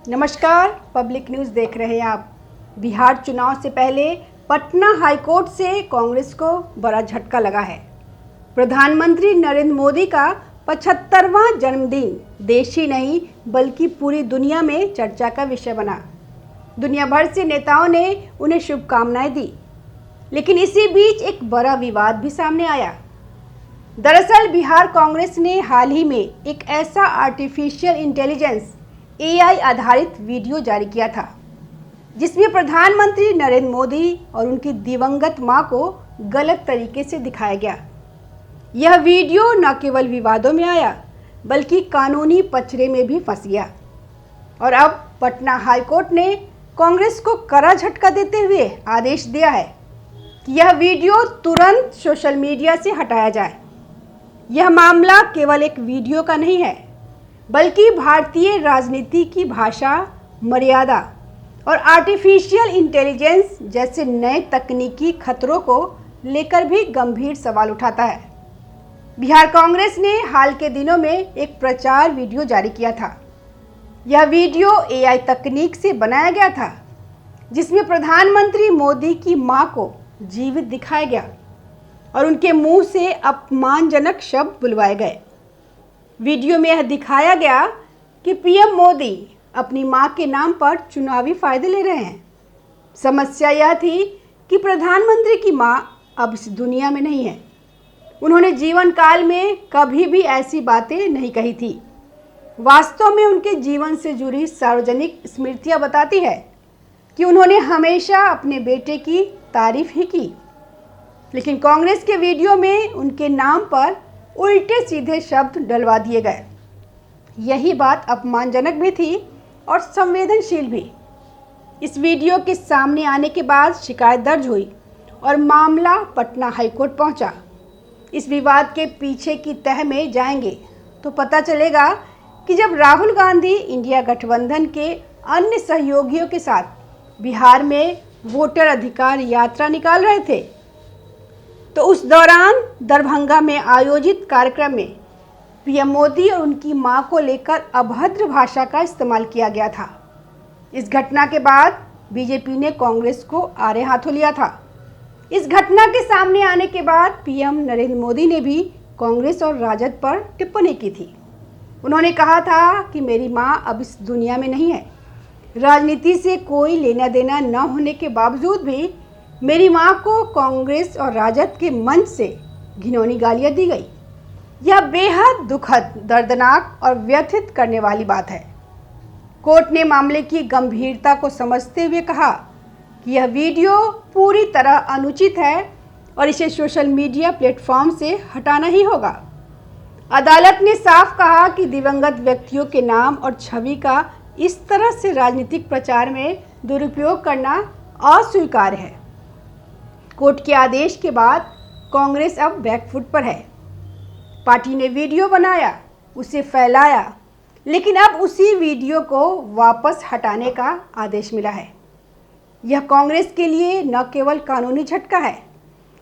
नमस्कार, public news देख रहे हैं आप। बिहार चुनाव से पहले पटना हाईकोर्ट से कांग्रेस को बड़ा झटका लगा है। प्रधानमंत्री नरेंद्र मोदी का 75वां जन्मदिन देश ही नहीं बल्कि पूरी दुनिया में चर्चा का विषय बना। दुनिया भर से नेताओं ने उन्हें शुभकामनाएं दी, लेकिन इसी बीच एक बड़ा विवाद भी सामने आया। दरअसल बिहार कांग्रेस ने हाल ही में एक ऐसा आर्टिफिशियल इंटेलिजेंस AI आधारित वीडियो जारी किया था, जिसमें प्रधानमंत्री नरेंद्र मोदी और उनकी दिवंगत मां को गलत तरीके से दिखाया गया। यह वीडियो न केवल विवादों में आया बल्कि कानूनी पचड़े में भी फंस गया और अब पटना हाईकोर्ट ने कांग्रेस को कड़ा झटका देते हुए आदेश दिया है कि यह वीडियो तुरंत सोशल मीडिया से हटाया जाए। यह मामला केवल एक वीडियो का नहीं है बल्कि भारतीय राजनीति की भाषा, मर्यादा और आर्टिफिशियल इंटेलिजेंस जैसे नए तकनीकी खतरों को लेकर भी गंभीर सवाल उठाता है। बिहार कांग्रेस ने हाल के दिनों में एक प्रचार वीडियो जारी किया था। यह वीडियो AI तकनीक से बनाया गया था, जिसमें प्रधानमंत्री मोदी की मां को जीवित दिखाया गया और उनके मुंह से अपमानजनक शब्द बुलवाए गए। वीडियो में यह दिखाया गया कि PM मोदी अपनी मां के नाम पर चुनावी फायदे ले रहे हैं। समस्या यह थी कि प्रधानमंत्री की मां अब इस दुनिया में नहीं है। उन्होंने जीवन काल में कभी भी ऐसी बातें नहीं कही थी। वास्तव में उनके जीवन से जुड़ी सार्वजनिक स्मृतियां बताती है कि उन्होंने हमेशा अपने बेटे की तारीफ ही की, लेकिन कांग्रेस के वीडियो में उनके नाम पर उल्टे सीधे शब्द डलवा दिए गए। यही बात अपमानजनक भी थी और संवेदनशील भी। इस वीडियो के सामने आने के बाद शिकायत दर्ज हुई और मामला पटना हाईकोर्ट पहुंचा। इस विवाद के पीछे की तह में जाएंगे तो पता चलेगा कि जब राहुल गांधी इंडिया गठबंधन के अन्य सहयोगियों के साथ बिहार में वोटर अधिकार यात्रा निकाल रहे थे, तो उस दौरान दरभंगा में आयोजित कार्यक्रम में PM मोदी और उनकी मां को लेकर अभद्र भाषा का इस्तेमाल किया गया था। इस घटना के बाद बीजेपी ने कांग्रेस को आड़े हाथों लिया था। इस घटना के सामने आने के बाद PM नरेंद्र मोदी ने भी कांग्रेस और राजद पर टिप्पणी की थी। उन्होंने कहा था कि मेरी मां अब इस दुनिया में नहीं है। राजनीति से कोई लेना देना न होने के बावजूद भी मेरी मां को कांग्रेस और राजद के मंच से घिनौनी गालियां दी गई। यह बेहद दुखद, दर्दनाक और व्यथित करने वाली बात है। कोर्ट ने मामले की गंभीरता को समझते हुए कहा कि यह वीडियो पूरी तरह अनुचित है और इसे सोशल मीडिया प्लेटफॉर्म से हटाना ही होगा। अदालत ने साफ कहा कि दिवंगत व्यक्तियों के नाम और छवि का इस तरह से राजनीतिक प्रचार में दुरुपयोग करना अस्वीकार्य है। कोर्ट के आदेश के बाद कांग्रेस अब बैकफुट पर है। पार्टी ने वीडियो बनाया, उसे फैलाया, लेकिन अब उसी वीडियो को वापस हटाने का आदेश मिला है। यह कांग्रेस के लिए न केवल कानूनी झटका है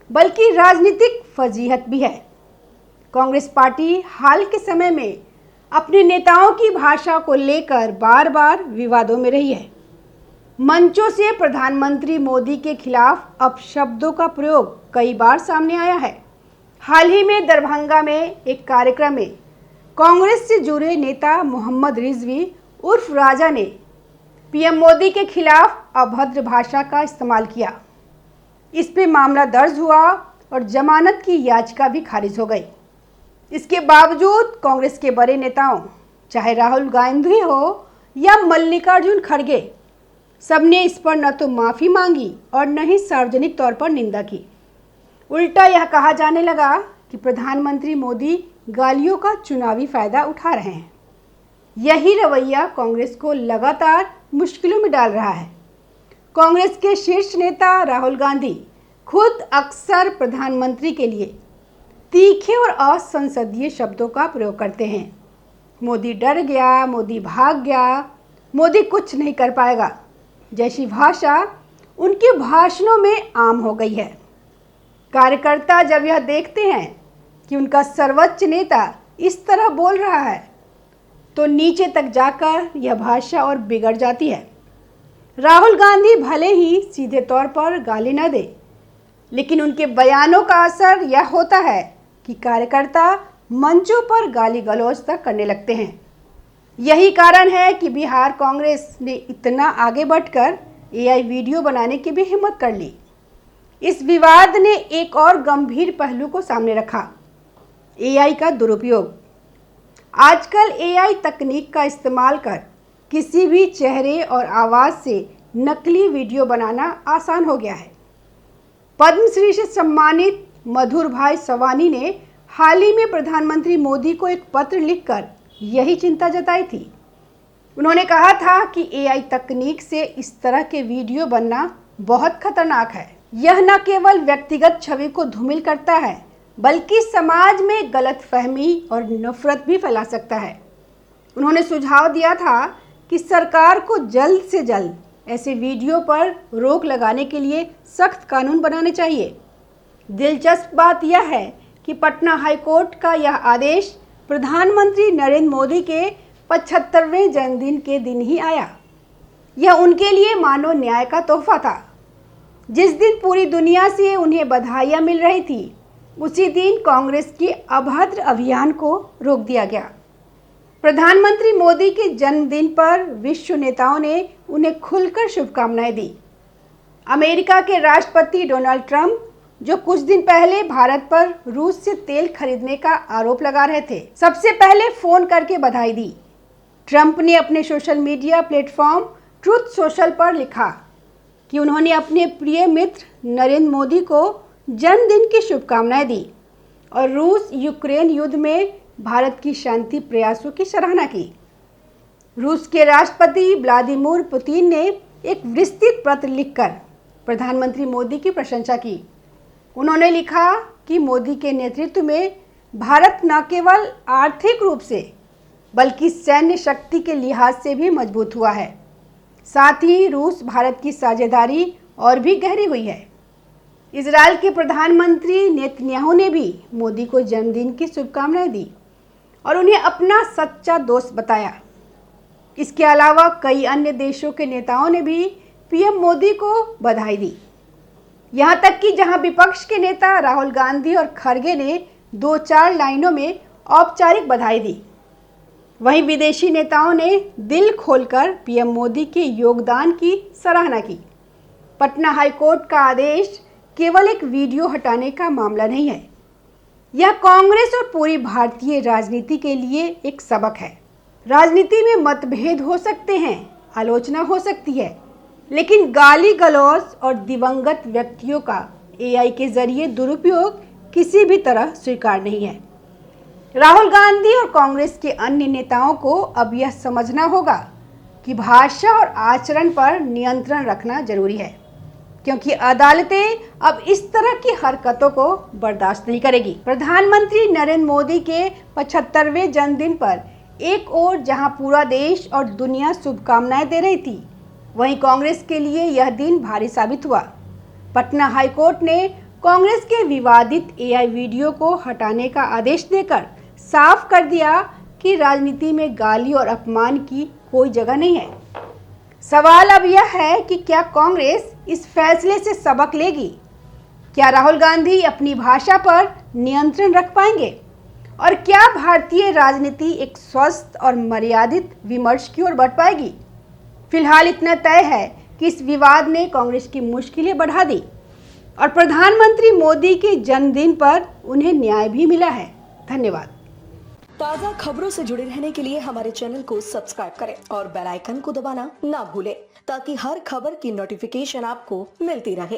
बल्कि राजनीतिक फजीहत भी है। कांग्रेस पार्टी हाल के समय में अपने नेताओं की भाषा को लेकर बार बार विवादों में रही है। मंचों से प्रधानमंत्री मोदी के खिलाफ अपशब्दों का प्रयोग कई बार सामने आया है। हाल ही में दरभंगा में एक कार्यक्रम में कांग्रेस से जुड़े नेता मोहम्मद रिजवी उर्फ राजा ने PM मोदी के खिलाफ अभद्र भाषा का इस्तेमाल किया। इस पे मामला दर्ज हुआ और जमानत की याचिका भी खारिज हो गई। इसके बावजूद कांग्रेस के बड़े नेताओं, चाहे राहुल गांधी हो या मल्लिकार्जुन खड़गे, सबने इस पर न तो माफ़ी मांगी और न ही सार्वजनिक तौर पर निंदा की। उल्टा यह कहा जाने लगा कि प्रधानमंत्री मोदी गालियों का चुनावी फायदा उठा रहे हैं। यही रवैया कांग्रेस को लगातार मुश्किलों में डाल रहा है। कांग्रेस के शीर्ष नेता राहुल गांधी खुद अक्सर प्रधानमंत्री के लिए तीखे और असंसदीय शब्दों का प्रयोग करते हैं। मोदी डर गया, मोदी भाग गया, मोदी कुछ नहीं कर पाएगा जैसी भाषा उनके भाषणों में आम हो गई है। कार्यकर्ता जब यह देखते हैं कि उनका सर्वोच्च नेता इस तरह बोल रहा है तो नीचे तक जाकर यह भाषा और बिगड़ जाती है। राहुल गांधी भले ही सीधे तौर पर गाली न दे, लेकिन उनके बयानों का असर यह होता है कि कार्यकर्ता मंचों पर गाली गलौज तक करने लगते हैं। यही कारण है कि बिहार कांग्रेस ने इतना आगे बढ़कर एआई वीडियो बनाने की भी हिम्मत कर ली। इस विवाद ने एक और गंभीर पहलू को सामने रखा, एआई का दुरुपयोग। आजकल एआई तकनीक का इस्तेमाल कर किसी भी चेहरे और आवाज़ से नकली वीडियो बनाना आसान हो गया है। पद्मश्री से सम्मानित मधुर भाई सवानी ने हाल ही में प्रधानमंत्री मोदी को एक पत्र लिखकर यही चिंता जताई थी। उन्होंने कहा था कि एआई तकनीक से इस तरह के वीडियो बनना बहुत खतरनाक है। यह न केवल व्यक्तिगत छवि को धूमिल करता है, बल्कि समाज में गलतफहमी और नफरत भी फैला सकता है। उन्होंने सुझाव दिया था कि सरकार को जल्द से जल्द ऐसे वीडियो पर रोक लगाने के लिए सख्त कानून बनाने चाहिए। दिलचस्प बात यह है कि पटना हाईकोर्ट का यह आदेश प्रधानमंत्री नरेंद्र मोदी के 75वें जन्मदिन के दिन ही आया। यह उनके लिए मानो न्याय का तोहफा था। जिस दिन पूरी दुनिया से उन्हें बधाइयाँ मिल रही थी, उसी दिन कांग्रेस के अभद्र अभियान को रोक दिया गया। प्रधानमंत्री मोदी के जन्मदिन पर विश्व नेताओं ने उन्हें खुलकर शुभकामनाएं दी। अमेरिका के राष्ट्रपति डोनाल्ड ट्रंप, जो कुछ दिन पहले भारत पर रूस से तेल खरीदने का आरोप लगा रहे थे, सबसे पहले फोन करके बधाई दी। ट्रंप ने अपने social media platform truth social पर लिखा कि उन्होंने अपने प्रिय मित्र नरेंद्र मोदी को जन्मदिन की शुभकामनाएं दी और रूस यूक्रेन युद्ध में भारत की शांति प्रयासों की सराहना की। रूस के राष्ट्रपति व्लादिमीर पुतिन ने एक विस्तृत पत्र लिखकर प्रधानमंत्री मोदी की प्रशंसा की। उन्होंने लिखा कि मोदी के नेतृत्व में भारत न केवल आर्थिक रूप से बल्कि सैन्य शक्ति के लिहाज से भी मजबूत हुआ है। साथ ही रूस भारत की साझेदारी और भी गहरी हुई है। इजराइल के प्रधानमंत्री नेतन्याहू ने भी मोदी को जन्मदिन की शुभकामनाएं दी और उन्हें अपना सच्चा दोस्त बताया। इसके अलावा कई अन्य देशों के नेताओं ने भी पीएम मोदी को बधाई दी। यहाँ तक कि जहाँ विपक्ष के नेता राहुल गांधी और खड़गे ने 2-4 लाइनों में औपचारिक बधाई दी, वहीं विदेशी नेताओं ने दिल खोलकर पीएम मोदी के योगदान की सराहना की। पटना हाईकोर्ट का आदेश केवल एक वीडियो हटाने का मामला नहीं है, यह कांग्रेस और पूरी भारतीय राजनीति के लिए एक सबक है। राजनीति में मतभेद हो सकते हैं, आलोचना हो सकती है, लेकिन गाली गलौज और दिवंगत व्यक्तियों का एआई के जरिए दुरुपयोग किसी भी तरह स्वीकार नहीं है। राहुल गांधी और कांग्रेस के अन्य नेताओं को अब यह समझना होगा कि भाषा और आचरण पर नियंत्रण रखना जरूरी है, क्योंकि अदालतें अब इस तरह की हरकतों को बर्दाश्त नहीं करेगी। प्रधानमंत्री नरेंद्र मोदी के 75वें जन्मदिन पर एक ओर जहां पूरा देश और दुनिया शुभकामनाएं दे रही थी, वहीं कांग्रेस के लिए यह दिन भारी साबित हुआ। पटना हाईकोर्ट ने कांग्रेस के विवादित एआई वीडियो को हटाने का आदेश देकर साफ कर दिया कि राजनीति में गाली और अपमान की कोई जगह नहीं है। सवाल अब यह है कि क्या कांग्रेस इस फैसले से सबक लेगी? क्या राहुल गांधी अपनी भाषा पर नियंत्रण रख पाएंगे? और क्या भारतीय राजनीति एक स्वस्थ और मर्यादित विमर्श की ओर बढ़ पाएगी? फिलहाल इतना तय है कि इस विवाद ने कांग्रेस की मुश्किलें बढ़ा दी और प्रधानमंत्री मोदी के जन्मदिन पर उन्हें न्याय भी मिला है। धन्यवाद। ताज़ा खबरों से जुड़े रहने के लिए हमारे चैनल को सब्सक्राइब करें और बेल आइकन को दबाना ना भूलें, ताकि हर खबर की नोटिफिकेशन आपको मिलती रहे।